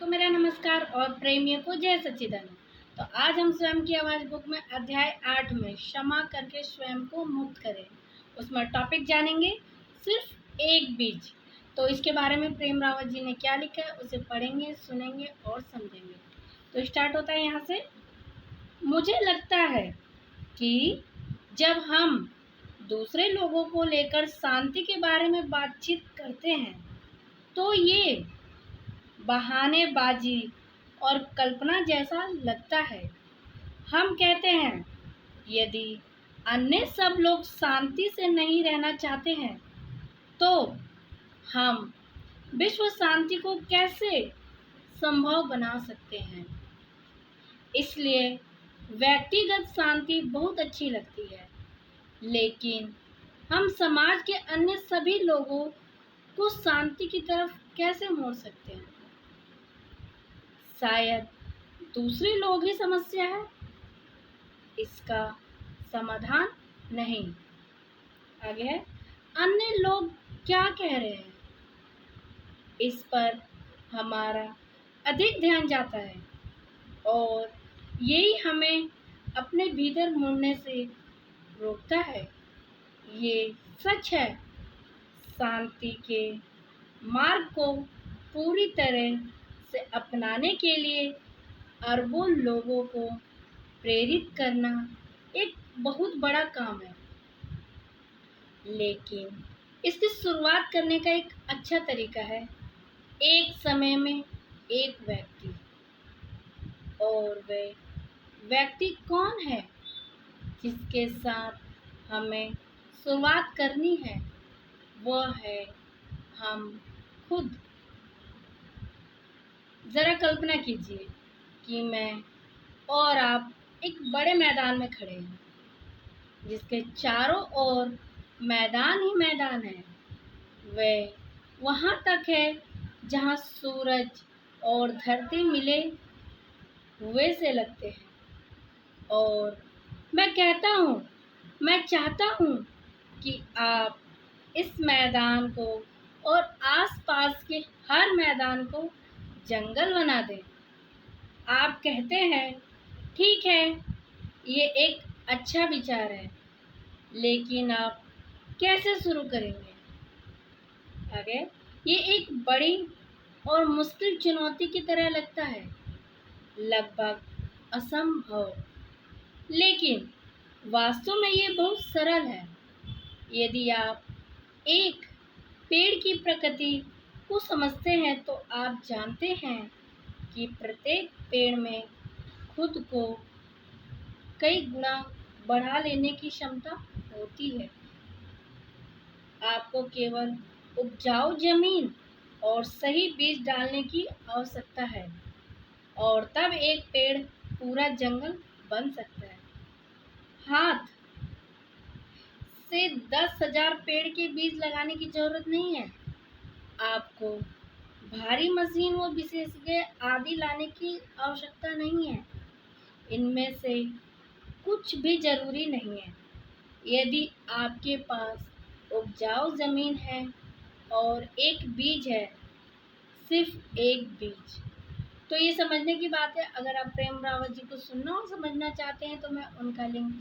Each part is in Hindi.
को मेरा नमस्कार और प्रेमियों को जय सच्चिदानंद। तो आज हम स्वयं की आवाज बुक में अध्याय 8 में क्षमा करके स्वयं को मुक्त करें, उसमें टॉपिक जानेंगे सिर्फ एक बीज। तो इसके बारे में प्रेम रावत जी ने क्या लिखा है उसे पढ़ेंगे, सुनेंगे और समझेंगे। तो स्टार्ट होता है यहाँ से। मुझे लगता है कि जब हम दूसरे लोगों को लेकर शांति के बारे में बातचीत करते हैं तो ये बहानेबाजी और कल्पना जैसा लगता है। हम कहते हैं यदि अन्य सब लोग शांति से नहीं रहना चाहते हैं तो हम विश्व शांति को कैसे संभव बना सकते हैं। इसलिए व्यक्तिगत शांति बहुत अच्छी लगती है, लेकिन हम समाज के अन्य सभी लोगों को शांति की तरफ कैसे मोड़ सकते हैं। शायद दूसरे लोग ही समस्या है, इसका समाधान नहीं। आगे है, अन्य लोग क्या कह रहे हैं, इस पर हमारा अधिक ध्यान जाता है और यही हमें अपने भीतर मुड़ने से रोकता है। ये सच है, शांति के मार्ग को पूरी तरह से अपनाने के लिए अरबों लोगों को प्रेरित करना एक बहुत बड़ा काम है, लेकिन इसकी शुरुआत करने का एक अच्छा तरीका है एक समय में एक व्यक्ति। और वह व्यक्ति कौन है जिसके साथ हमें शुरुआत करनी है? वह है हम खुद। ज़रा कल्पना कीजिए कि मैं और आप एक बड़े मैदान में खड़े हैं जिसके चारों ओर मैदान ही मैदान है। वह वहाँ तक है जहाँ सूरज और धरती मिले हुए से लगते हैं। और मैं कहता हूँ, मैं चाहता हूँ कि आप इस मैदान को और आसपास के हर मैदान को जंगल बना दें। आप कहते हैं ठीक है, ये एक अच्छा विचार है, लेकिन आप कैसे शुरू करेंगे? आगे, ये एक बड़ी और मुश्किल चुनौती की तरह लगता है, लगभग असंभव, लेकिन वास्तव में ये बहुत सरल है। यदि आप एक पेड़ की प्रकृति को समझते हैं तो आप जानते हैं कि प्रत्येक पेड़ में खुद को कई गुना बढ़ा लेने की क्षमता होती है। आपको केवल उपजाऊ जमीन और सही बीज डालने की आवश्यकता है और तब एक पेड़ पूरा जंगल बन सकता है। हाथ से 10,000 पेड़ के बीज लगाने की जरूरत नहीं है। आपको भारी मशीन व विशेषज्ञ आदि लाने की आवश्यकता नहीं है। इनमें से कुछ भी जरूरी नहीं है। यदि आपके पास उपजाऊ ज़मीन है और एक बीज है, सिर्फ एक बीज, तो ये समझने की बात है। अगर आप प्रेम रावत जी को सुनना और समझना चाहते हैं तो मैं उनका लिंक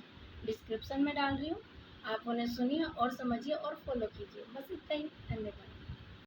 डिस्क्रिप्शन में डाल रही हूँ। आप उन्हें सुनिए और समझिए और फॉलो कीजिए। बस इतना ही। धन्यवाद।